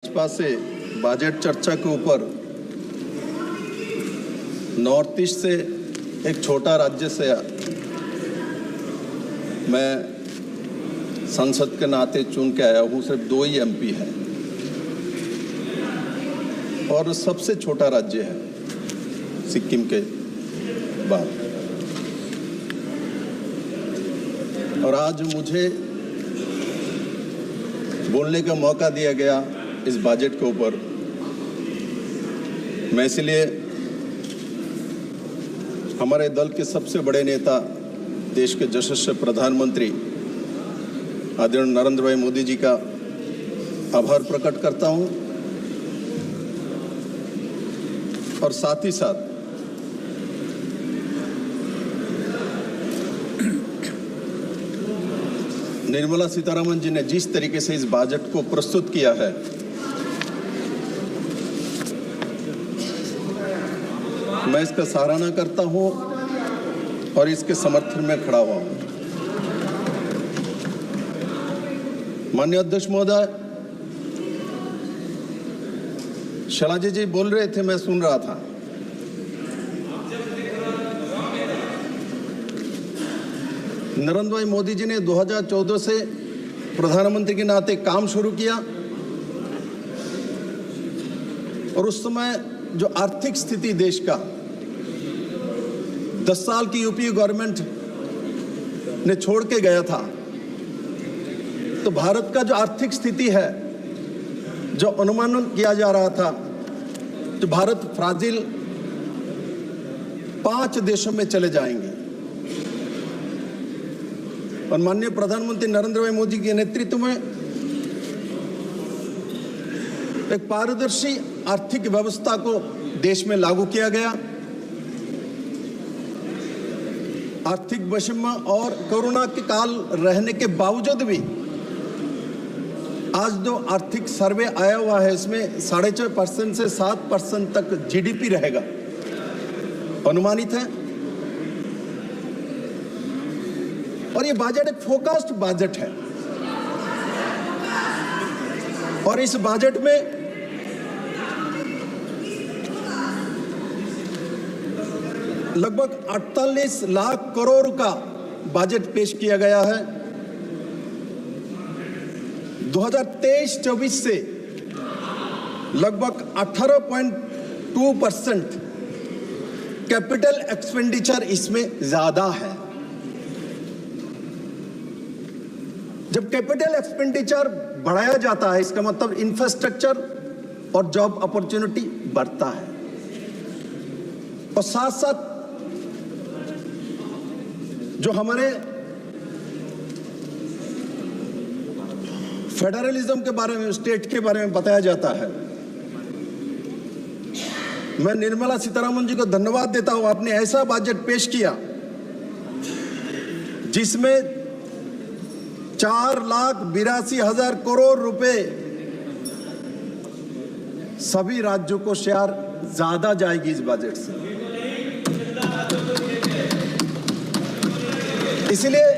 भाजपा से बजट चर्चा के ऊपर नॉर्थ ईस्ट से एक छोटा राज्य से मैं संसद के नाते चुन के आया हूँ। सिर्फ 2 ही एमपी है और सबसे छोटा राज्य है सिक्किम के बाद। और आज मुझे बोलने का मौका दिया गया इस बजट के ऊपर। मैं इसलिए हमारे दल के सबसे बड़े नेता, देश के यशस्वी प्रधानमंत्री आदरणीय नरेंद्र भाई मोदी जी का आभार प्रकट करता हूं और साथ ही साथ निर्मला सीतारमण जी ने जिस तरीके से इस बजट को प्रस्तुत किया है, मैं इसका सराहना करता हूं और इसके समर्थन में खड़ा हुआ हूं। माननीय अध्यक्ष महोदय, शैलजा जी बोल रहे थे, मैं सुन रहा था। नरेंद्र भाई मोदी जी ने 2014 से प्रधानमंत्री के नाते काम शुरू किया और उस समय जो आर्थिक स्थिति देश का 10 साल की यूपीए गवर्नमेंट ने छोड़ के गया था, तो भारत का जो आर्थिक स्थिति है, जो अनुमान किया जा रहा था, तो भारत फ्राजिल 5 देशों में चले जाएंगे। और माननीय प्रधानमंत्री नरेंद्र भाई मोदी के नेतृत्व में एक पारदर्शी आर्थिक व्यवस्था को देश में लागू किया गया। आर्थिक वैषम्य और कोरोना के काल रहने के बावजूद भी आज जो आर्थिक सर्वे आया हुआ है, इसमें 6.5% से 7% तक जीडीपी रहेगा अनुमानित है। और ये बजट एक फोकस्ड बजट है और इस बजट में लगभग 48 लाख करोड़ का बजट पेश किया गया है। 2023-24 से लगभग 18.2% कैपिटल एक्सपेंडिचर इसमें ज्यादा है। जब कैपिटल एक्सपेंडिचर बढ़ाया जाता है, इसका मतलब इंफ्रास्ट्रक्चर और जॉब अपॉर्चुनिटी बढ़ता है और साथ साथ जो हमारे फेडरलिज्म के बारे में, स्टेट के बारे में बताया जाता है। मैं निर्मला सीतारमण जी को धन्यवाद देता हूं, आपने ऐसा बजट पेश किया जिसमें 4,82,000 करोड़ रुपए सभी राज्यों को शेयर ज्यादा जाएगी इस बजट से। इसलिए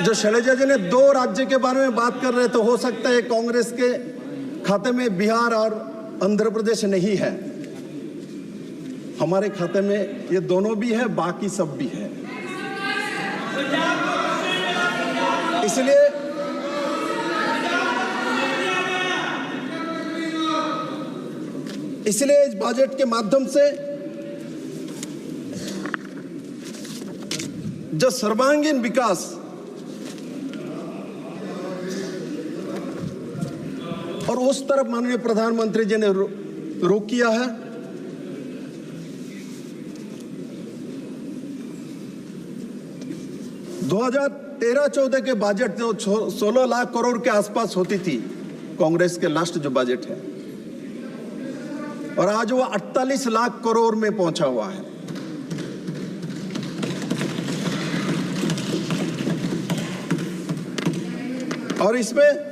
जो शैलजा जी ने 2 राज्य के बारे में बात कर रहे, तो हो सकता है कांग्रेस के खाते में बिहार और आंध्र प्रदेश नहीं है, हमारे खाते में ये दोनों भी है, बाकी सब भी है। इसलिए इस बजट के माध्यम से जो सर्वांगीण विकास और उस तरफ माननीय प्रधानमंत्री जी ने रुख किया है। दो 2013-14 के बजट जो 16 लाख करोड़ के आसपास होती थी, कांग्रेस के लास्ट जो बजट है, और आज वो 48 लाख करोड़ में पहुंचा हुआ है। और इसमें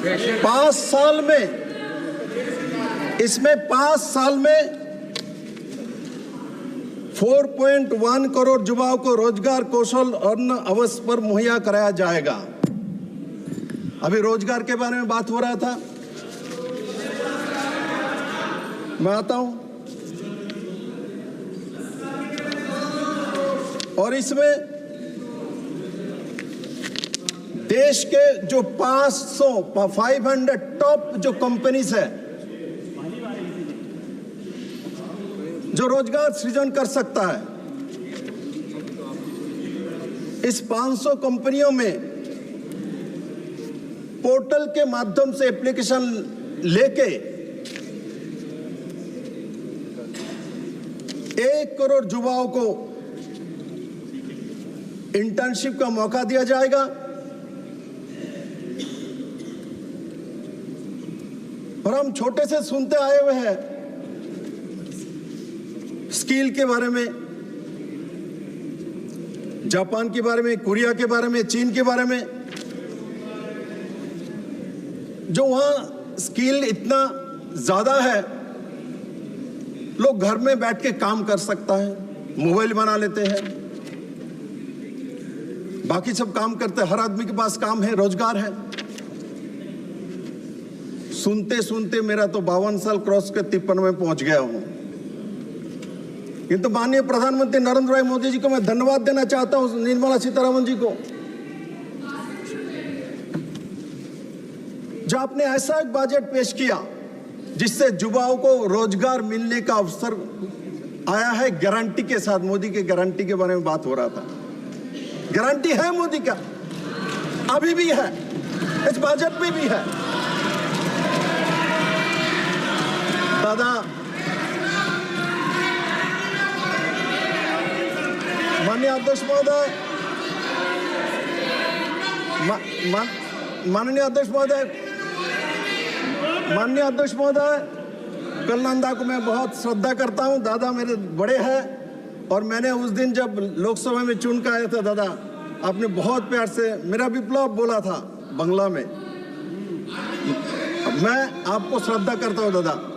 प्रेशर 5 साल में, इसमें 5 साल में 4.1 करोड़ युवाओं को रोजगार, कौशल और अवसर पर मुहैया कराया जाएगा। अभी रोजगार के बारे में बात हो रहा था, मैं आता हूं। और इसमें देश के जो 500 टॉप जो कंपनीज है जो रोजगार सृजन कर सकता है, इस 500 कंपनियों में पोर्टल के माध्यम से एप्लीकेशन लेके 1 करोड़ युवाओं को इंटर्नशिप का मौका दिया जाएगा। और हम छोटे से सुनते आए हुए हैं स्किल के बारे में, जापान के बारे में, कोरिया के बारे में, चीन के बारे में, जो वहां स्किल इतना ज्यादा है, लोग घर में बैठ के काम कर सकता है, मोबाइल बना लेते हैं, बाकी सब काम करते हैं, हर आदमी के पास काम है, रोजगार है। सुनते सुनते मेरा तो 52 साल क्रॉस के 53 में पहुंच गया हूं। किंतु माननीय प्रधानमंत्री नरेंद्र भाई मोदी जी को मैं धन्यवाद देना चाहता हूं, निर्मला सीतारमण जी को, जो आपने ऐसा एक बजट पेश किया जिससे युवाओं को रोजगार मिलने का अवसर आया है, गारंटी के साथ। मोदी के गारंटी के बारे में बात हो रहा था, गारंटी है मोदी का, अभी भी है, इस बजट में भी है। दादा माननीय अध्यक्ष महोदय, माननीय अध्यक्ष महोदय, माननीय अध्यक्ष महोदय, कलनंदा को मैं बहुत श्रद्धा करता हूं। दादा मेरे बड़े हैं और मैंने उस दिन जब लोकसभा में चुन कर आया था, दादा आपने बहुत प्यार से मेरा विप्लव बोला था बंगला में। मैं आपको श्रद्धा करता हूं दादा।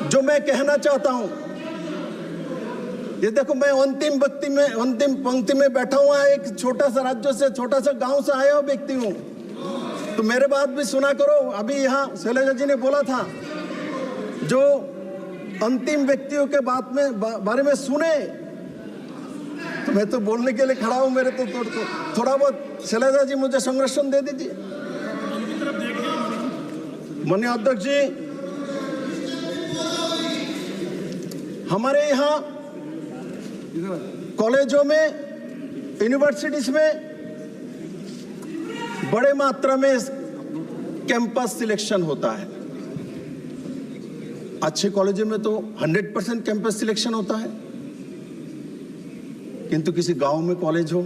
जो मैं कहना चाहता हूं, ये देखो, मैं अंतिम पंक्ति में बैठा हुआ एक छोटा सा राज्य से, छोटा सा गांव से आया हुआ व्यक्ति हूं, तो मेरे बात भी सुना करो। अभी यहाँ शैलजा जी ने बोला था, जो अंतिम व्यक्तियों के बारे में सुने, तो मैं तो बोलने के लिए खड़ा हूं। मेरे तो थोड़ा बहुत शैलजा जी मुझे संरक्षण दे दीजिए। माननीय अध्यक्ष जी, हमारे यहाँ कॉलेजों में, यूनिवर्सिटीज में बड़े मात्रा में कैंपस सिलेक्शन होता है। अच्छे कॉलेजों में तो 100% कैंपस सिलेक्शन होता है, किंतु किसी गांव में कॉलेज हो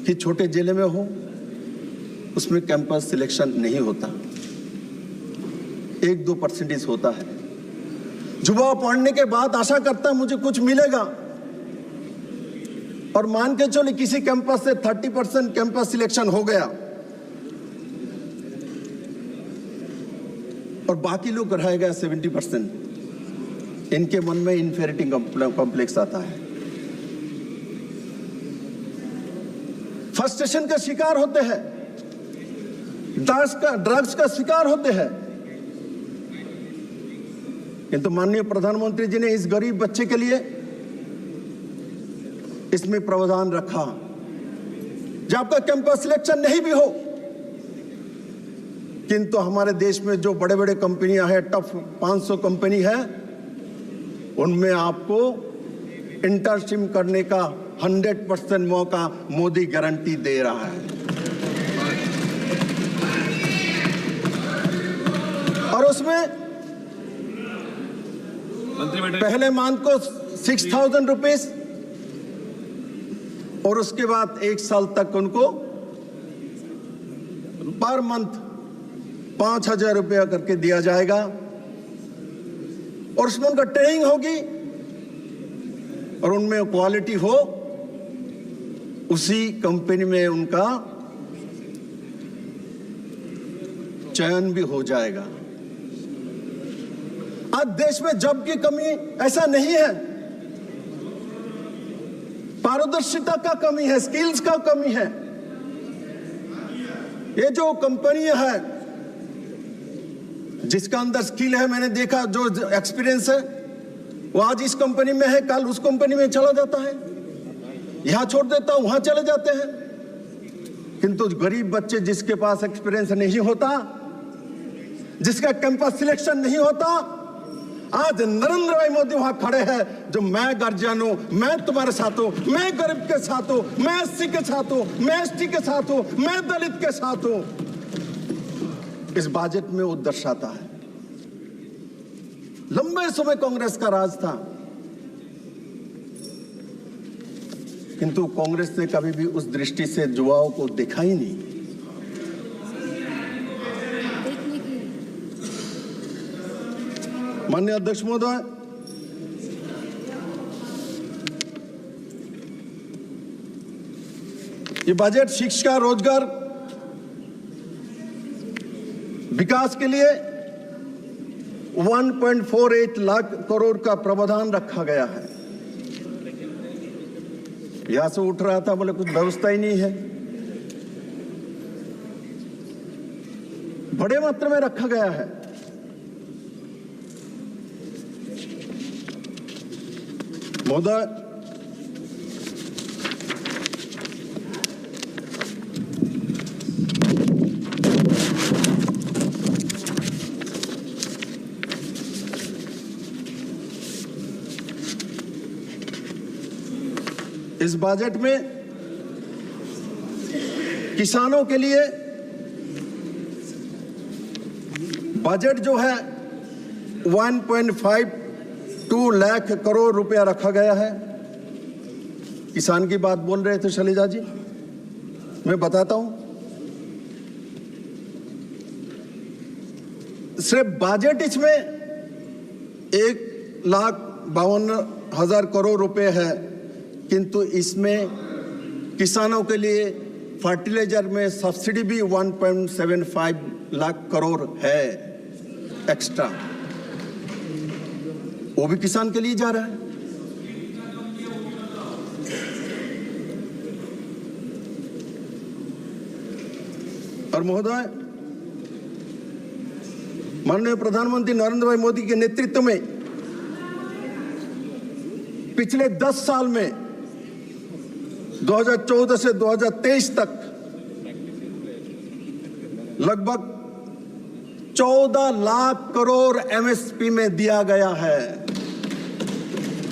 कि छोटे जिले में हो, उसमें कैंपस सिलेक्शन नहीं होता, 1-2% होता है। युवा पढ़ने के बाद आशा करता है मुझे कुछ मिलेगा, और मान के चलो किसी कैंपस से 30% कैंपस सिलेक्शन हो गया और बाकी लोग रह गया 70%। इनके मन में इन्फेरिटी कॉम्प्लेक्स आता है, फ्रस्ट्रेशन का शिकार होते हैं, ड्रग्स का शिकार होते हैं। किंतु माननीय प्रधानमंत्री जी ने इस गरीब बच्चे के लिए इसमें प्रावधान रखा, जब आपका कैंपस सिलेक्शन नहीं भी हो, किंतु हमारे देश में जो बड़े बड़े कंपनियां हैं, टॉप 500 कंपनी है, उनमें आपको इंटर्नशिप करने का 100% मौका मोदी गारंटी दे रहा है। और उसमें पहले मंथ को 6,000 रुपीज और उसके बाद 1 साल तक उनको पर मंथ 5,000 रुपया करके दिया जाएगा। और उसमें उनका ट्रेनिंग होगी और उनमें क्वालिटी हो, उसी कंपनी में उनका चयन भी हो जाएगा। आज देश में जॉब की कमी ऐसा नहीं है, पारदर्शिता का कमी है, स्किल्स का कमी है। ये जो कंपनियां है जिसका अंदर स्किल है, मैंने देखा जो एक्सपीरियंस है वो आज इस कंपनी में है, कल उस कंपनी में चला जाता है, यहां छोड़ देता वहां चले जाते हैं। किंतु गरीब बच्चे जिसके पास एक्सपीरियंस नहीं होता, जिसका कैंपस सिलेक्शन नहीं होता, आज नरेंद्र भाई मोदी वहां खड़े हैं जो मैं गार्जियन हूं, मैं तुम्हारे साथ हूं, मैं गरीब के साथ हूं, मैं एससी के साथ हूं, मैं एसटी के साथ हूं, मैं दलित के साथ हूं। इस बजट में वो दर्शाता है। लंबे समय कांग्रेस का राज था, किंतु कांग्रेस ने कभी भी उस दृष्टि से युवाओं को देखा ही नहीं। माननीय अध्यक्ष महोदय, ये बजट शिक्षा, रोजगार, विकास के लिए 1.48 लाख करोड़ का प्रावधान रखा गया है। यहां से उठ रहा था बोले कुछ व्यवस्था ही नहीं है, बड़े मात्रा में रखा गया है। महोदय, इस बजट में किसानों के लिए बजट जो है 1.52 लाख करोड़ रुपया रखा गया है। किसान की बात बोल रहे थे शैलजा जी, मैं बताता हूं। सिर्फ बजट इसमें 1,52,000 करोड़ रुपए है, किंतु इसमें किसानों के लिए फर्टिलाइजर में सब्सिडी भी 1.75 लाख करोड़ है एक्स्ट्रा, वो भी किसान के लिए जा रहा है। और महोदय, माननीय प्रधानमंत्री नरेंद्र भाई मोदी के नेतृत्व में पिछले 10 साल में 2014 से 2023 तक लगभग 14 लाख करोड़ एमएसपी में दिया गया है।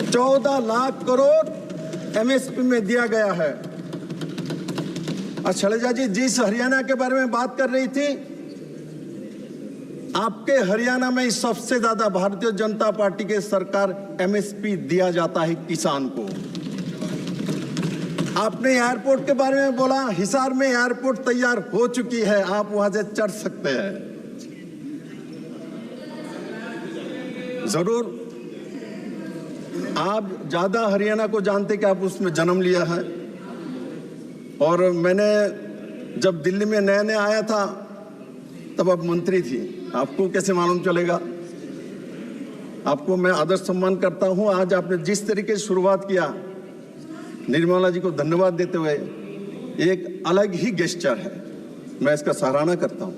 14 लाख करोड़ एमएसपी में दिया गया है। शैलजा जी जिस हरियाणा के बारे में बात कर रही थी, आपके हरियाणा में सबसे ज्यादा भारतीय जनता पार्टी के सरकार एमएसपी दिया जाता है किसान को। आपने एयरपोर्ट के बारे में बोला, हिसार में एयरपोर्ट तैयार हो चुकी है, आप वहां से चढ़ सकते हैं। जरूर आप ज्यादा हरियाणा को जानते कि आप उसमें जन्म लिया है। और मैंने जब दिल्ली में नया नया आया था तब आप मंत्री थी, आपको कैसे मालूम चलेगा। आपको मैं आदर सम्मान करता हूं। आज आपने जिस तरीके से शुरुआत किया, निर्मला जी को धन्यवाद देते हुए, एक अलग ही गेस्चर है, मैं इसका सराहना करता हूं।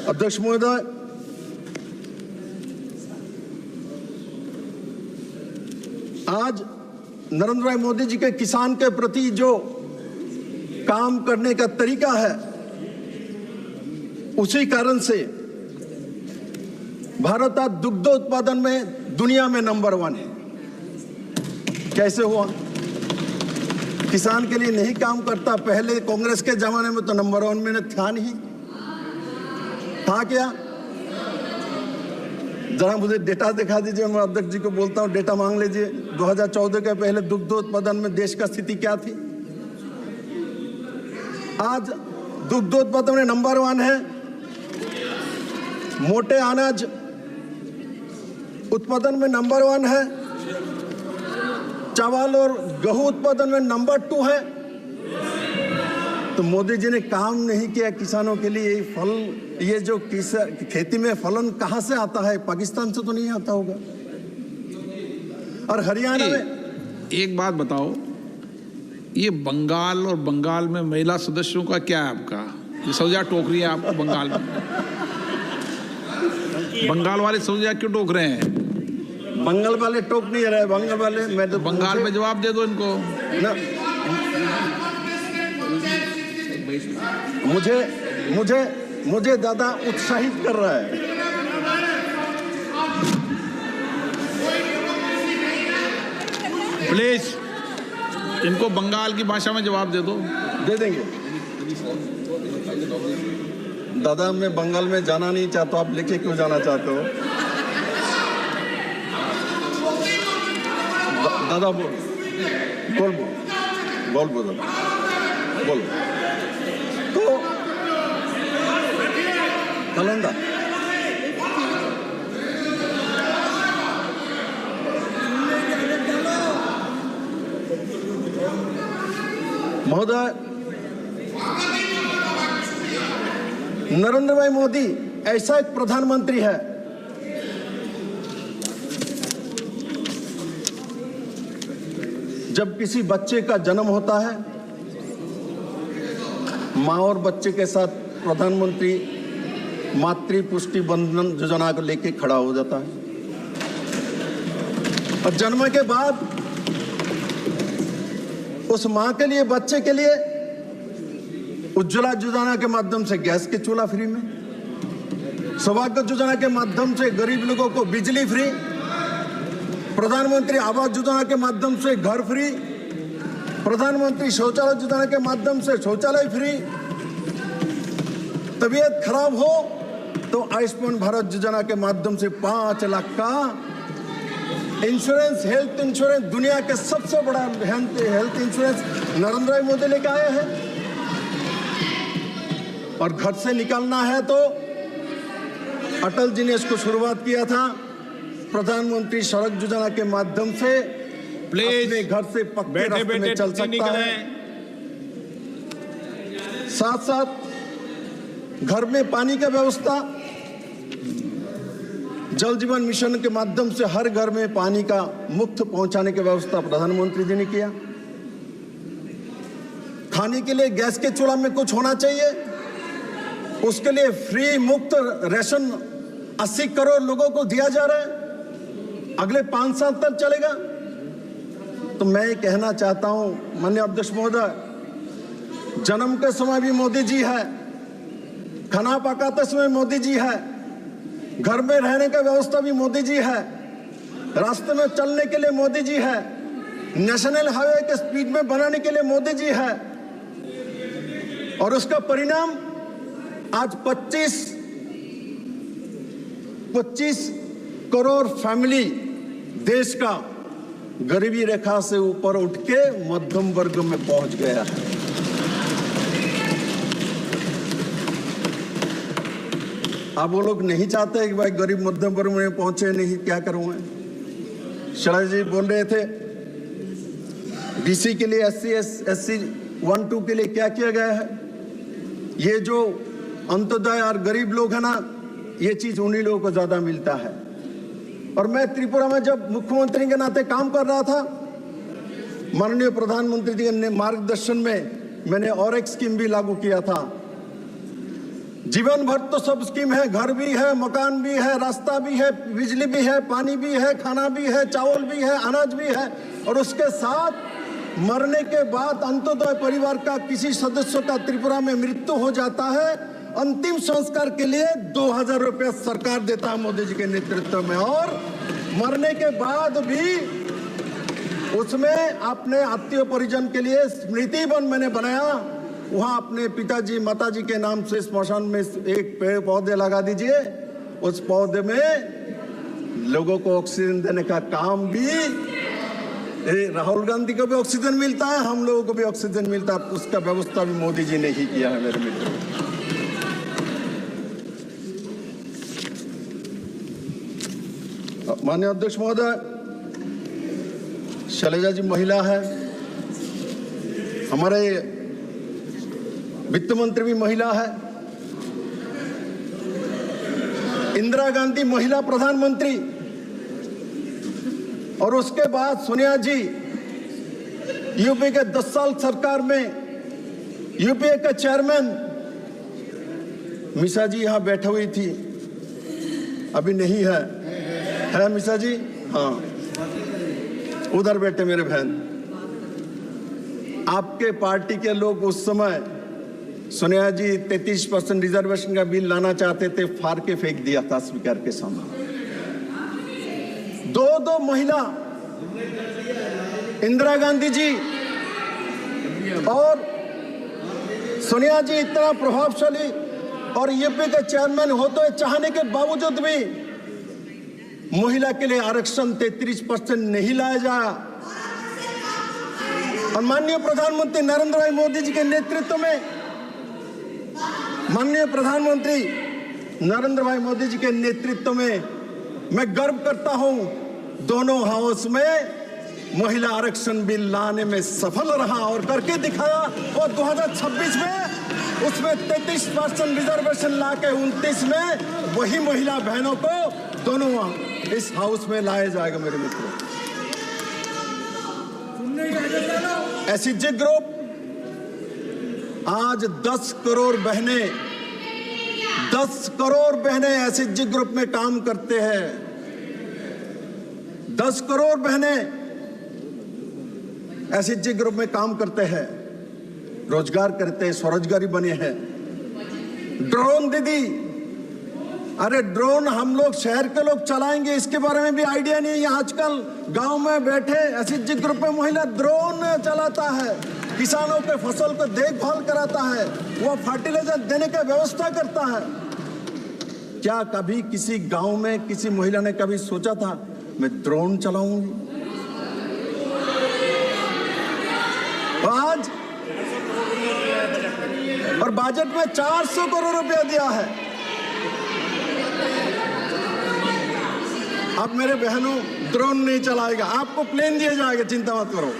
अध्यक्ष महोदय, आज नरेंद्र भाई मोदी जी के किसान के प्रति जो काम करने का तरीका है, उसी कारण से भारत आज दुग्ध उत्पादन में दुनिया में नंबर 1 है। कैसे हुआ? किसान के लिए नहीं काम करता। पहले कांग्रेस के जमाने में तो नंबर 1 में था नहीं, था क्या? जरा मुझे डेटा दिखा दीजिए। मैं अध्यक्ष जी को बोलता हूं, डेटा मांग लीजिए। 2014 के पहले दुग्ध उत्पादन में देश का स्थिति क्या थी? आज दुग्ध उत्पादन में नंबर 1 है। मोटे अनाज उत्पादन में नंबर 1 है। चावल और गेहूं उत्पादन में नंबर 2 है। तो मोदी जी ने काम नहीं किया किसानों के लिए। ये जो खेती में फलन कहां से आता है? पाकिस्तान से तो नहीं आता होगा। और हरियाणा में एक बात बताओ, ये बंगाल और बंगाल में महिला सदस्यों का क्या है आपका? ये सौजा टोक रही है आपको बंगाल में? बंगाल वाले सौजा क्यों टोक रहे हैं? बंगाल वाले टोक नहीं रहे। बंगाल वाले मैं तो बंगाल में जवाब दे दो इनको ना। मुझे ज्यादा उत्साहित कर रहा है। प्लीज इनको बंगाल की भाषा में जवाब दे दो। दे देंगे। दादा मैं बंगाल में जाना नहीं चाहता, आप लेके क्यों जाना चाहते हो? दादा बोल तो कलंदा महोदय, नरेंद्र भाई मोदी ऐसा एक प्रधानमंत्री है जब किसी बच्चे का जन्म होता है, माँ और बच्चे के साथ प्रधानमंत्री मातृ पुष्टि बंधन योजना को लेके खड़ा हो जाता है। और जन्म के बाद उस माँ के लिए, बच्चे के लिए उज्ज्वला योजना के माध्यम से गैस के चूल्हा फ्री में, सौभाग्य योजना के माध्यम से गरीब लोगों को बिजली फ्री, प्रधानमंत्री आवास योजना के माध्यम से घर फ्री, प्रधानमंत्री शौचालय योजना के माध्यम से शौचालय फ्री। तबीयत खराब हो तो आयुष्मान भारत योजना के माध्यम से 5 लाख का इंश्योरेंस, हेल्थ इंश्योरेंस, दुनिया के सबसे बड़ा हेल्थ इंश्योरेंस नरेंद्र भाई मोदी लेके आए हैं। और घर से निकालना है तो अटल जी ने इसको शुरुआत किया था, प्रधानमंत्री सड़क योजना के माध्यम से अपने घर से पक्के रास्ते में चल सकता है। साथ साथ घर में पानी की व्यवस्था, जल जीवन मिशन के माध्यम से हर घर में पानी का मुफ्त पहुंचाने की व्यवस्था प्रधानमंत्री जी ने किया। खाने के लिए गैस के चूल्हा में कुछ होना चाहिए, उसके लिए फ्री मुफ्त राशन 80 करोड़ लोगों को दिया जा रहा है, अगले 5 साल तक चलेगा। तो मैं ये कहना चाहता हूं माननीय अध्यक्ष महोदय, जन्म के समय भी मोदी जी है, खाना पकाते समय मोदी जी है, घर में रहने का व्यवस्था भी मोदी जी है, रास्ते में चलने के लिए मोदी जी है, नेशनल हाईवे के स्पीड में बनाने के लिए मोदी जी है। और उसका परिणाम आज 25 करोड़ फैमिली देश का गरीबी रेखा से ऊपर उठ के मध्यम वर्ग में पहुंच गया है। अब वो लोग नहीं चाहते कि भाई गरीब मध्यम वर्ग में पहुंचे नहीं, क्या करूं मैं? शरद जी बोल रहे थे बीसी के लिए, SC 1-2 के लिए क्या किया गया है। ये जो अंत्योदय और गरीब लोग है ना, ये चीज उन्हीं लोगों को ज्यादा मिलता है। और मैं त्रिपुरा में जब मुख्यमंत्री के नाते काम कर रहा था, माननीय प्रधानमंत्री जी के मार्गदर्शन में मैंने और एक स्कीम भी लागू किया था। जीवन भर तो सब स्कीम है, घर भी है, मकान भी है, रास्ता भी है, बिजली भी है, पानी भी है, खाना भी है, चावल भी है, अनाज भी है। और उसके साथ मरने के बाद अंत्योदय परिवार का किसी सदस्य का त्रिपुरा में मृत्यु हो जाता है, अंतिम संस्कार के लिए 2000 रुपया सरकार देता है मोदी जी के नेतृत्व में। और मरने के बाद भी उसमें अपने आत्मीय परिजन के लिए स्मृति वन मैंने बनाया, वहां अपने पिताजी माताजी के नाम से स्मशान में एक पेड़ पौधे लगा दीजिए। उस पौधे में लोगों को ऑक्सीजन देने का काम भी, राहुल गांधी को भी ऑक्सीजन मिलता है, हम लोगों को भी ऑक्सीजन मिलता है, उसका व्यवस्था भी मोदी जी ने ही किया है मेरे मित्रों। माननीय अध्यक्ष महोदय, शैलजा जी महिला है, हमारे वित्त मंत्री भी महिला है, इंदिरा गांधी महिला प्रधानमंत्री, और उसके बाद सोनिया जी यूपी के 10 साल सरकार में यूपीए के चेयरमैन। मिशा जी यहां बैठे हुई थी, अभी नहीं है मिशा जी? हाँ, उधर बैठे मेरे बहन। आपके पार्टी के लोग उस समय सोनिया जी 33% रिजर्वेशन का बिल लाना चाहते थे, फाड़ के फेंक दिया था स्पीकर के सामने। दो महिला, इंदिरा गांधी जी और सोनिया जी, इतना प्रभावशाली और यूपी के चेयरमैन होते चाहने के बावजूद भी महिला के लिए आरक्षण 33% नहीं लाया जाए। और माननीय प्रधानमंत्री नरेंद्र भाई मोदी जी के नेतृत्व में, माननीय प्रधानमंत्री नरेंद्र भाई मोदी जी के नेतृत्व में मैं गर्व करता हूं, दोनों हाउस में महिला आरक्षण बिल लाने में सफल रहा और करके दिखाया। और 2026 में उसमें 33% रिजर्वेशन लाके 29 में वही महिला बहनों को दोनों इस हाउस में लाया जाएगा। मेरे मित्रों, एसएचजी ग्रुप आज 10 करोड़ बहनें, 10 करोड़ बहनें एसएचजी ग्रुप में काम करते हैं। 10 करोड़ बहनें एसएचजी ग्रुप में काम करते हैं, रोजगार करते हैं, स्वरोजगारी बने हैं। ड्रोन दीदी, अरे ड्रोन हम लोग शहर के लोग चलाएंगे, इसके बारे में भी आइडिया नहीं है। आजकल गांव में बैठे एसएचजी ग्रुप में महिला ड्रोन चलाता है, किसानों के फसल को देखभाल कराता है, वो फर्टिलाइजर देने की व्यवस्था करता है। क्या कभी किसी गांव में किसी महिला ने कभी सोचा था मैं ड्रोन चलाऊंगी? आज और बजट में 400 करोड़ रुपया दिया है। अब मेरे बहनों, ड्रोन नहीं चलाएगा, आपको प्लेन दिया जाएगा, चिंता मत करो।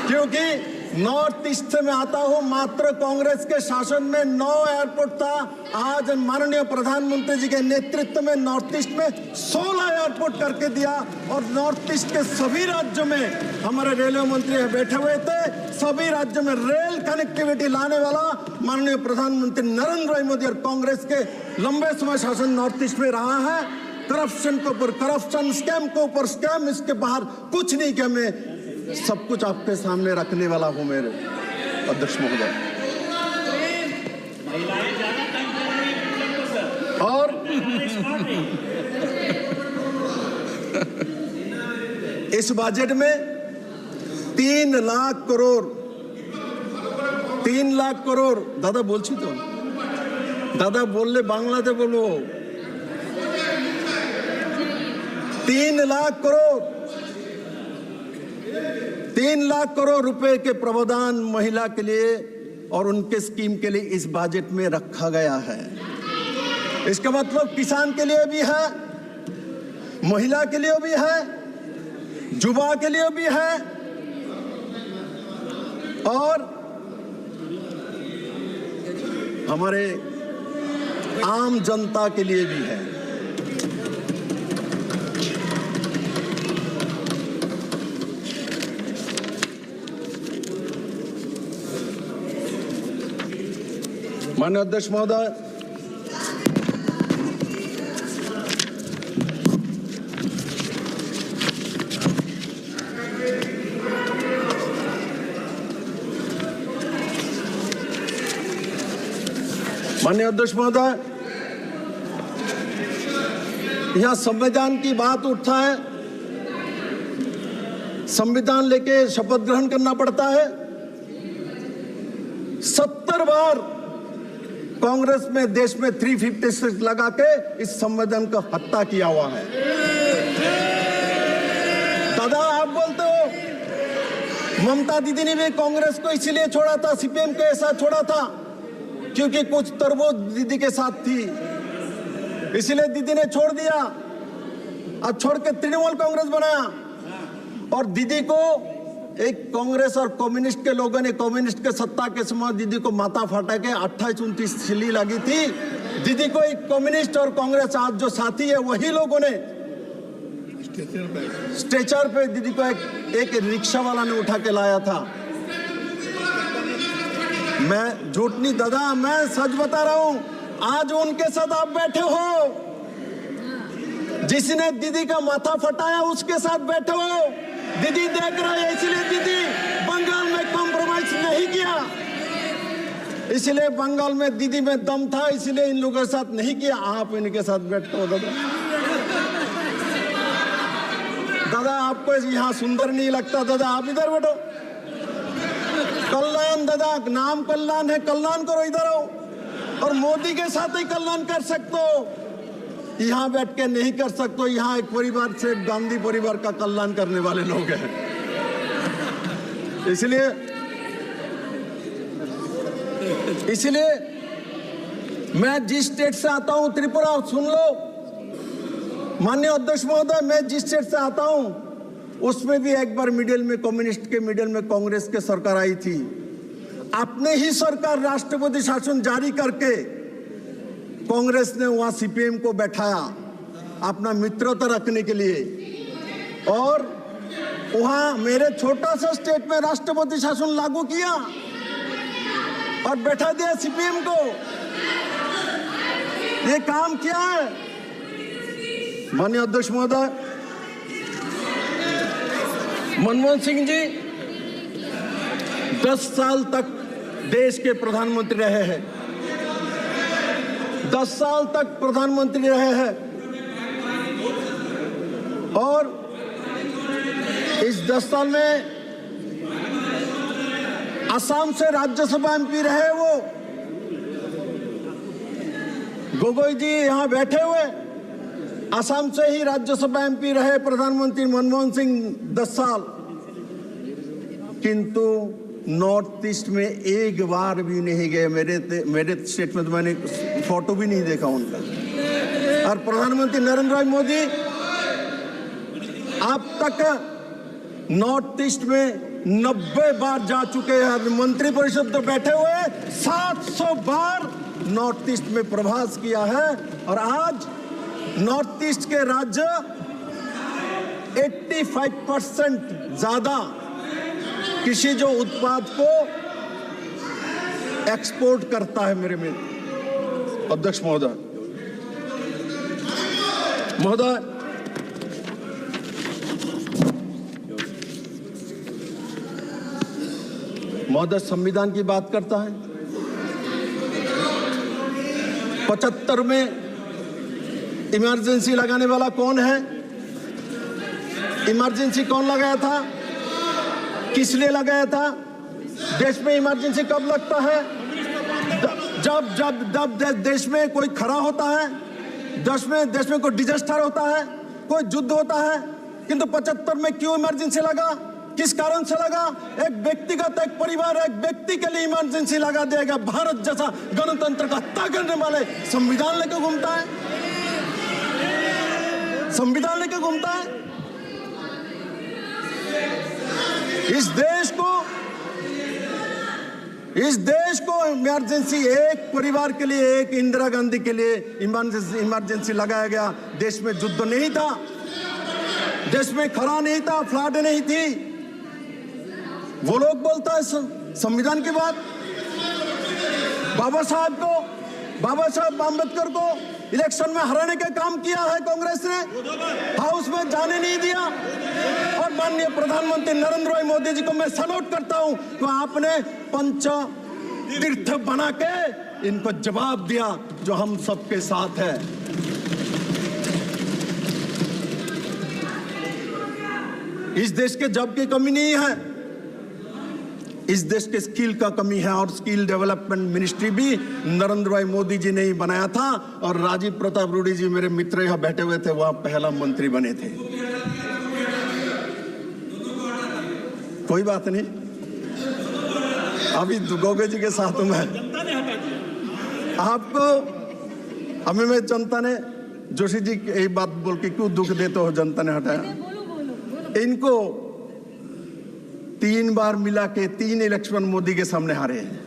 क्योंकि नॉर्थ ईस्ट से मैं आता हूं, मात्र कांग्रेस के शासन में 9 एयरपोर्ट था। आज माननीय प्रधानमंत्री जी के नेतृत्व में नॉर्थ ईस्ट में 16 एयरपोर्ट करके दिया। और नॉर्थ ईस्ट के सभी राज्यों में हमारे रेलवे मंत्री बैठे हुए थे, सभी राज्यों में रेल कनेक्टिविटी लाने वाला माननीय प्रधानमंत्री नरेंद्र भाई मोदी और कांग्रेस के लंबे समय शासन नॉर्थ ईस्ट में रहा है। करप्शन के ऊपर करप्शन, स्कैम के ऊपर स्कैम, इसके बाहर कुछ नहीं कि मैं सब कुछ आपके सामने रखने वाला हूं मेरे अध्यक्ष महोदय। और इस बजट में 3 लाख करोड़, 3 लाख करोड़, दादा बोलছি তো, दादा बोलले बांग्लाते बोलो, 3 लाख करोड़, 3 लाख करोड़ रुपए के प्रावधान महिला के लिए और उनके स्कीम के लिए इस बजट में रखा गया है। इसका मतलब किसान के लिए भी है, महिला के लिए भी है, युवा के लिए भी है और हमारे आम जनता के लिए भी है। माननीय अध्यक्ष महोदय, माननीय अध्यक्ष महोदय, यहां संविधान की बात उठता है। संविधान लेके शपथ ग्रहण करना पड़ता है। 70 बार कांग्रेस में देश में 356 लगा के इस संविधान को हत्या किया हुआ है। दादा आप बोलते हो ममता दीदी ने भी कांग्रेस को इसीलिए छोड़ा था, सीपीएम के साथ छोड़ा था क्योंकि कुछ तरबूज दीदी के साथ थी, इसलिए दीदी ने छोड़ दिया। अब छोड़ के तृणमूल कांग्रेस बनाया और दीदी को एक कांग्रेस और कम्युनिस्ट के लोगों ने, कम्युनिस्ट के सत्ता के समय दीदी को माथा फाटा के 28-29 छिली लगी थी। दीदी को एक कम्युनिस्ट और कांग्रेस आज जो साथी है वही लोगों ने स्ट्रेचर पे दीदी को एक रिक्शा वाला ने उठा के लाया था। मैं झूठ नहीं दादा, मैं सच बता रहा हूं। आज उनके साथ आप बैठे हो, जिसने दीदी का माथा फटाया उसके साथ बैठे हो। दीदी देख रहे हैं, इसलिए दीदी बंगाल में कॉम्प्रोमाइज नहीं किया, इसलिए बंगाल में दीदी में दम था, इसलिए इन लोगों के साथ नहीं किया। आप इनके साथ बैठते हो दादा। दादा आपको यहाँ सुंदर नहीं लगता दादा, आप इधर बैठो। कल्याण दादा, नाम कल्याण है, कल्याण करो, इधर आओ। और मोदी के साथ ही कल्याण कर सकते हो, यहाँ बैठ के नहीं कर सकते हो। यहाँ एक परिवार से गांधी परिवार का कल्याण करने वाले लोग हैं, इसलिए मैं जिस स्टेट से आता हूं त्रिपुरा, सुन लो माननीय अध्यक्ष महोदय, मैं जिस स्टेट से आता हूं उसमें भी एक बार मिडिल में कम्युनिस्ट के मिडिल में कांग्रेस की सरकार आई थी। अपने ही सरकार राष्ट्रपति शासन जारी करके कांग्रेस ने वहां सीपीएम को बैठाया अपना मित्रता रखने के लिए, और वहां मेरे छोटा सा स्टेट में राष्ट्रपति शासन लागू किया और बैठा दिया सीपीएम को। ये काम किया है माननीय अध्यक्ष महोदय। मनमोहन सिंह जी 10 साल तक देश के प्रधानमंत्री रहे हैं, 10 साल तक प्रधानमंत्री रहे हैं, और इस 10 साल में असम से राज्यसभा एमपी रहे वो। गोगोई जी यहाँ बैठे हुए, असम से ही राज्यसभा एमपी रहे प्रधानमंत्री मनमोहन सिंह 10 साल, किंतु नॉर्थ ईस्ट में एक बार भी नहीं गए। मेरे स्टेट में तो मैंने फोटो भी नहीं देखा उनका। और प्रधानमंत्री नरेंद्र भाई मोदी अब तक नॉर्थ ईस्ट में 90 बार जा चुके हैं। मंत्री परिषद तो बैठे हुए 700 बार नॉर्थ ईस्ट में प्रवास किया है, और आज नॉर्थ ईस्ट के राज्य 85% ज्यादा कृषि जो उत्पाद को एक्सपोर्ट करता है। मेरे में अध्यक्ष महोदय, संविधान की बात करता है। 75 में इमरजेंसी लगाने वाला कौन है? इमरजेंसी कौन लगाया था? किस लिए लगाया था? देश में इमरजेंसी कब लगता है? जब देश में कोई खरा होता है, देश में कोई डिजास्टर होता है, कोई युद्ध होता है। किंतु 75 में क्यों इमरजेंसी लगा? किस कारण से लगा? एक व्यक्तिगत, एक परिवार, एक व्यक्ति के लिए इमरजेंसी लगा देगा। भारत जैसा गणतंत्र का हत्या करने वाले संविधान लेकर घूमता है, संविधान लेकर घूमता है। इस देश को इमरजेंसी, एक परिवार के लिए, एक इंदिरा गांधी के लिए इमरजेंसी लगाया गया। देश में युद्ध नहीं था, देश में खरा नहीं था, फ्लड नहीं थी। वो लोग बोलता है संविधान की बात। बाबा साहब अम्बेडकर को इलेक्शन में हराने का काम किया है कांग्रेस ने, हाउस में जाने नहीं दिया। और माननीय प्रधानमंत्री नरेंद्र भाई मोदी जी को मैं सल्यूट करता हूं कि आपने पंच तीर्थ बना के इनको जवाब दिया जो हम सबके साथ है। इस देश के जॉब की कमी नहीं है, इस देश के स्किल का कमी है, और स्किल डेवलपमेंट मिनिस्ट्री भी नरेंद्र भाई मोदी जी ने ही बनाया था। और राजीव प्रताप रूडी जी मेरे मित्र यहाँ बैठे हुए थे, वहां पहला मंत्री बने थे। कोई बात नहीं, अभी गोगे जी के साथ हूं मैं। आपको हमें में जनता ने, जोशी जी यही बात बोल के क्यों दुख देते हो, जनता ने हटाया इनको। 3 बार मिला के 3 इलेक्शन मोदी के सामने हारे हैं,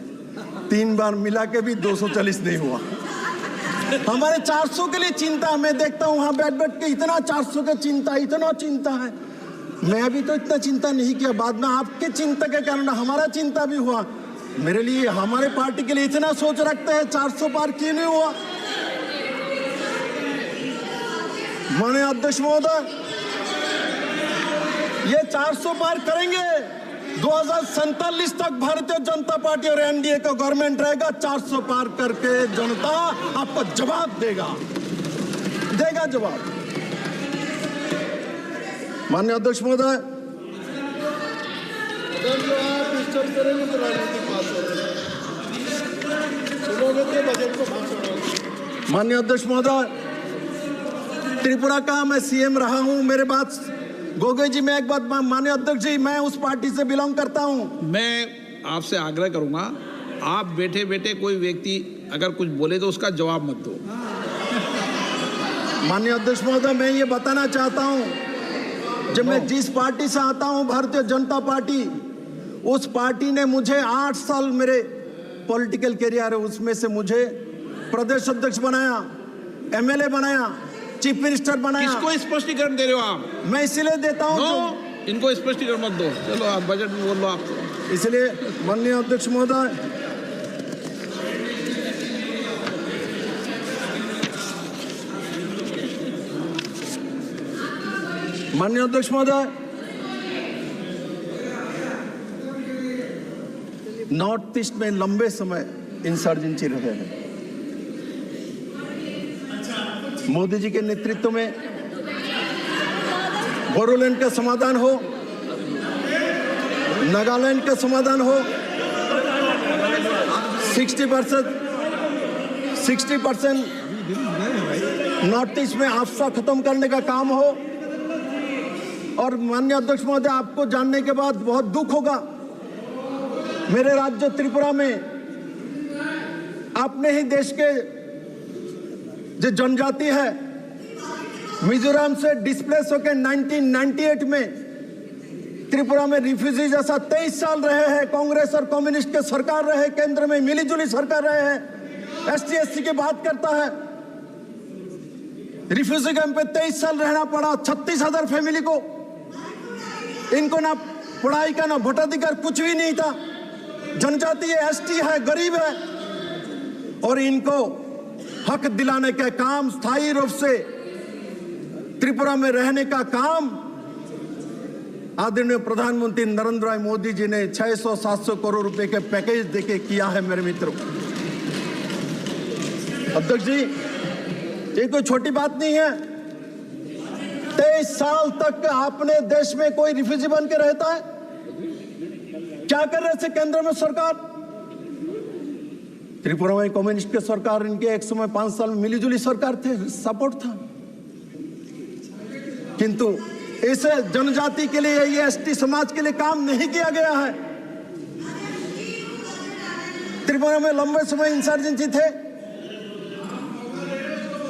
3 बार मिला के भी 240 नहीं हुआ। हमारे 400 के लिए चिंता, मैं देखता हूं वहां बैठ बैठ के इतना 400 का चिंता, इतना चिंता है। मैं अभी तो इतना चिंता नहीं किया, बाद में आपके चिंता के कारण हमारा चिंता भी हुआ। मेरे लिए, हमारे पार्टी के लिए इतना सोच रखते हैं 400 पार क्यों नहीं हुआ। माननीय अध्यक्ष महोदय, ये 400 पार करेंगे। 2047 तक भारतीय जनता पार्टी और एनडीए का गवर्नमेंट रहेगा। 400 पार करके जनता आपको जवाब देगा जवाब। माननीय अध्यक्ष महोदय, माननीय अध्यक्ष महोदय, त्रिपुरा का मैं सीएम रहा हूं। मेरे बात गोगोई जी, मैं एक बात, माननीय अध्यक्ष जी, मैं उस पार्टी से बिलोंग करता हूं। मैं आपसे आग्रह करूंगा, आप बैठे बैठे कोई व्यक्ति अगर कुछ बोले तो उसका जवाब मत दो। माननीय अध्यक्ष महोदय, मैं ये बताना चाहता हूं, जब मैं जिस पार्टी से आता हूं, भारतीय जनता पार्टी, उस पार्टी ने मुझे 8 साल मेरे पॉलिटिकल करियर है, उसमें से मुझे प्रदेश अध्यक्ष बनाया, एमएलए बनाया, चीफ मिनिस्टर बनाया। किसको स्पष्टीकरण दे रहे हो आप? मैं इसीलिए देता हूं। इनको स्पष्टीकरण मत दो। चलो आप बजट में बोल लो आप। इसलिए माननीय अध्यक्ष महोदय, माननीय अध्यक्ष महोदय, नॉर्थ ईस्ट में लंबे समय इंसर्जेंसी रहे हैं। मोदी जी के नेतृत्व में बोडोलैंड का समाधान हो, नागालैंड का समाधान हो, 60% नॉर्थ ईस्ट में आफ्सा खत्म करने का काम हो। और माननीय अध्यक्ष महोदय, आपको जानने के बाद बहुत दुख होगा, मेरे राज्य त्रिपुरा में अपने ही देश के जो जनजाति है, मिजोरम से डिस्प्लेस होकर 1998 में त्रिपुरा में रिफ्यूजी जैसा 23 साल रहे हैं। कांग्रेस और कम्युनिस्ट के सरकार रहे, केंद्र में मिलीजुली सरकार रहे हैं। एसटी एससी की बात करता है, रिफ्यूजी कैंप पे 23 साल रहना पड़ा 36,000 फैमिली को। इनको ना पढ़ाई का, ना वोटाधिकार, कुछ भी नहीं था। जनजाति है, एसटी है, गरीब है, और इनको हक दिलाने का काम, स्थायी रूप से त्रिपुरा में रहने का काम आदरणीय प्रधानमंत्री नरेंद्र भाई मोदी जी ने 600-700 करोड़ रुपए के पैकेज देके किया है। मेरे मित्रों, अध्यक्ष जी, ये कोई छोटी बात नहीं है। 23 साल तक अपने देश में कोई रिफ्यूजी बन के रहता है। क्या कर रहे थे केंद्र में सरकार? त्रिपुरा में कम्युनिस्ट के सरकार, इनके एक समय 5 साल में मिलीजुली सरकार थे, सपोर्ट था। किंतु ऐसे जनजाति के लिए, ये एसटी समाज के लिए काम नहीं किया गया है। त्रिपुरा में लंबे समय इंसर्जेंसी थे।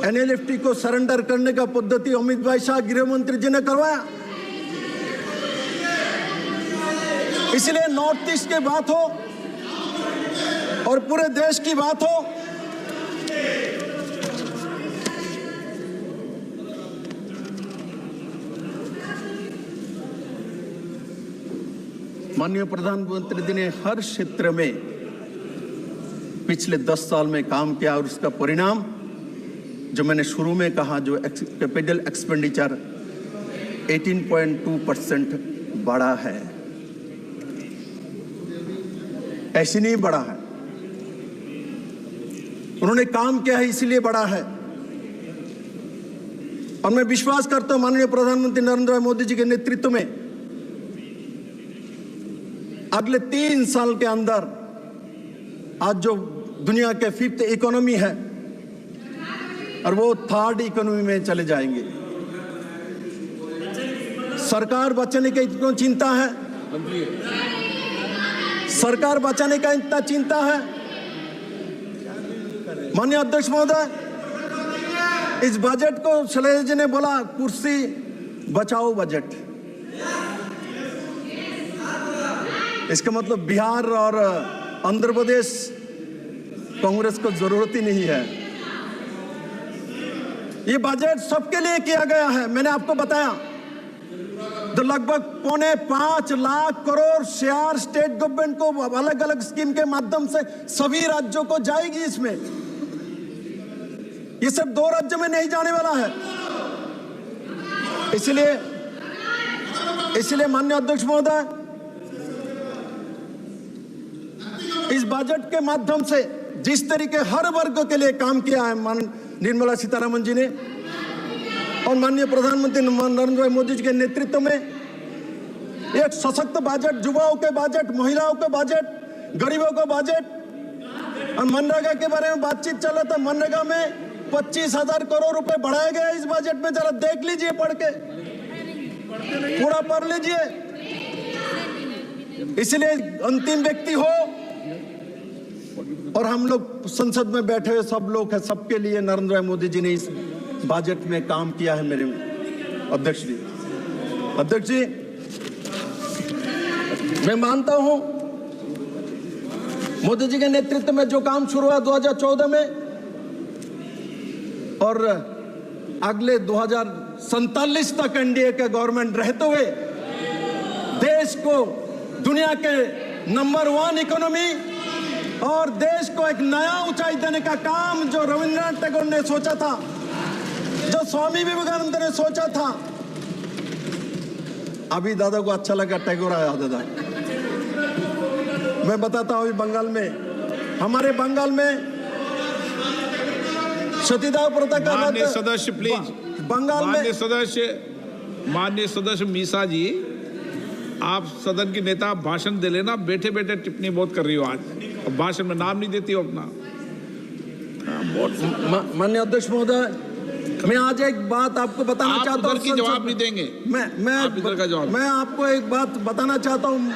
एनएलएफटी को सरेंडर करने का पद्धति अमित भाई शाह गृह मंत्री जी ने करवाया। इसलिए नॉर्थ ईस्ट की बात हो और पूरे देश की बात हो, माननीय प्रधानमंत्री जी ने हर क्षेत्र में पिछले 10 साल में काम किया, और उसका परिणाम जो मैंने शुरू में कहा, जो कैपिटल एक्सपेंडिचर 18.2% बढ़ा है। ऐसे नहीं बढ़ा है, उन्होंने काम किया है, इसीलिए बढ़ा है। और मैं विश्वास करता हूं माननीय प्रधानमंत्री नरेंद्र भाई मोदी जी के नेतृत्व में अगले 3 साल के अंदर आज जो दुनिया के 5th इकोनॉमी है, और वो 3rd इकोनॉमी में चले जाएंगे। सरकार बचाने की इतनी चिंता है, सरकार बचाने का इतना चिंता है। माननीय अध्यक्ष महोदय, इस बजट को शैलेश जी ने बोला कुर्सी बचाओ बजट। इसका मतलब बिहार और आंध्र प्रदेश कांग्रेस को जरूरत ही नहीं है। ये बजट सबके लिए किया गया है। मैंने आपको बताया तो लगभग 4.25 lakh crore share state government को अलग अलग स्कीम के माध्यम से सभी राज्यों को जाएगी। इसमें ये सिर्फ 2 राज्यों में नहीं जाने वाला है। इसलिए माननीय अध्यक्ष महोदय, इस बजट के माध्यम से जिस तरीके हर वर्ग के लिए काम किया है निर्मला सीतारमण जी ने और माननीय प्रधानमंत्री नरेंद्र भाई मोदी जी के नेतृत्व में, एक सशक्त बजट, युवाओं के बजट, महिलाओं के बजट, गरीबों का बजट। और मनरेगा के बारे में बातचीत चल रहा था। मनरेगा में 25,000 करोड़ रुपए बढ़ाए गए इस बजट में। जरा देख लीजिए, पढ़ के पूरा पढ़ लीजिए। इसलिए अंतिम व्यक्ति हो और हम लोग संसद में बैठे हुए सब लोग हैं, सबके लिए नरेंद्र भाई मोदी जी ने इस बजट में काम किया है। मेरे अध्यक्ष जी, मैं मानता हूं मोदी जी के नेतृत्व में जो काम शुरू हुआ 2014 में और अगले 2047 तक एनडीए के गवर्नमेंट रहते हुए देश को दुनिया के नंबर 1 इकोनॉमी और देश को एक नया ऊंचाई देने का काम जो रविंद्रनाथ टैगोर ने सोचा था, जो स्वामी विवेकानंद ने सोचा था। अभी दादा को अच्छा लगा टैगोर आया दादा। मैं बताता हूँ, हमारे बंगाल में सतीदाह प्रथा का माननीय सदस्य प्लीज, बंगाल में माननीय सदस्य मीसा जी, आप सदन की नेता, भाषण दे लेना। बैठे बैठे टिप्पणी बहुत कर रही हो आज, भाषण में नाम नहीं देती हो अपना। माननीय अध्यक्ष महोदय, मैं आज एक बात आपको बताना चाहता हूँ। जवाब नहीं देंगे। मैं आपको एक बात बताना चाहता हूँ।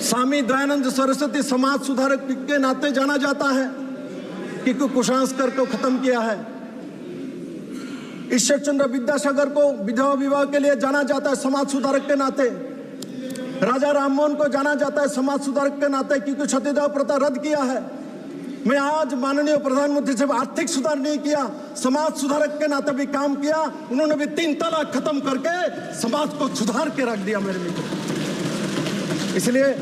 स्वामी दयानंद सरस्वती समाज सुधारक के नाते जाना जाता है कि कुसंस्कार को खत्म किया है। ईश्वर चंद्र विद्यासागर को विधवा विवाह के लिए जाना जाता है समाज सुधारक के नाते। राजा राममोहन को जाना जाता है समाज सुधारक के नाते, क्योंकि सतीदाह प्रथा रद्द किया है। मैं आज माननीय प्रधानमंत्री से आर्थिक सुधार नहीं किया, समाज सुधारक के नाते भी काम किया। उन्होंने भी 3 तलाक खत्म करके समाज को सुधार के रख दिया मेरे मित्र। इसलिए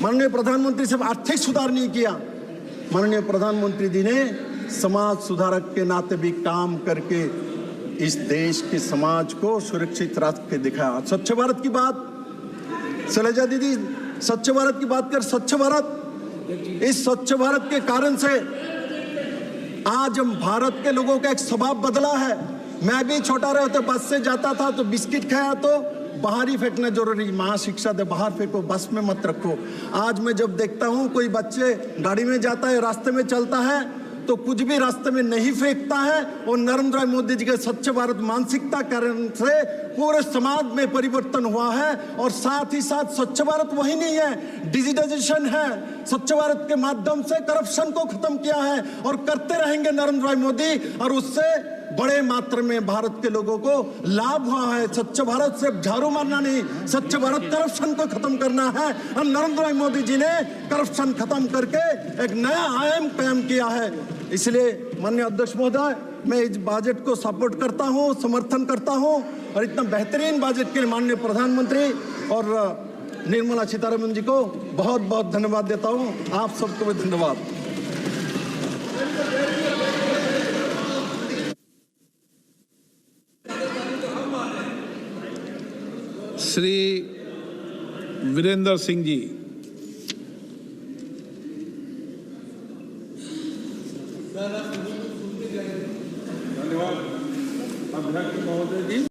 माननीय प्रधानमंत्री से आर्थिक सुधार नहीं किया, माननीय प्रधानमंत्री जी ने समाज सुधारक के नाते भी काम करके इस देश के समाज को सुरक्षित रख के दिखाया। स्वच्छ भारत की बात शैलजा दीदी, स्वच्छ भारत की बात कर। स्वच्छ भारत, इस स्वच्छ भारत के कारण से आज हम भारत के लोगों का एक स्वभाव बदला है। मैं भी छोटा रहे तो बस से जाता था तो बिस्किट खाया तो बाहर ही फेंकना जरूरी, माँ शिक्षा दे बाहर फेंको, बस में मत रखो। आज मैं जब देखता हूँ कोई बच्चे गाड़ी में जाता है, रास्ते में चलता है तो कुछ भी रास्ते में नहीं फेंकता है। और नरेंद्र मोदी जी के स्वच्छ भारत मानसिकता कारण से पूरे समाज में परिवर्तन हुआ है। और साथ ही साथ स्वच्छ भारत वही नहीं है, डिजिटाइजेशन है। स्वच्छ भारत के माध्यम से करप्शन को खत्म किया है और करते रहेंगे नरेंद्र भाई मोदी, और उससे बड़े मात्रा में भारत के लोगों को लाभ हुआ है। स्वच्छ भारत से झाड़ू मारना नहीं, स्वच्छ भारत करप्शन को खत्म करना है। और नरेंद्र भाई मोदी जी ने करप्शन खत्म करके एक नया आयाम कायम किया है। इसलिए माननीय अध्यक्ष महोदय, मैं इस बजट को सपोर्ट करता हूं, समर्थन करता हूं और इतना बेहतरीन बजट के लिए माननीय प्रधानमंत्री और निर्मला सीतारमण जी को बहुत बहुत धन्यवाद देता हूं। आप सबको भी धन्यवाद। श्री वीरेंद्र सिंह जी।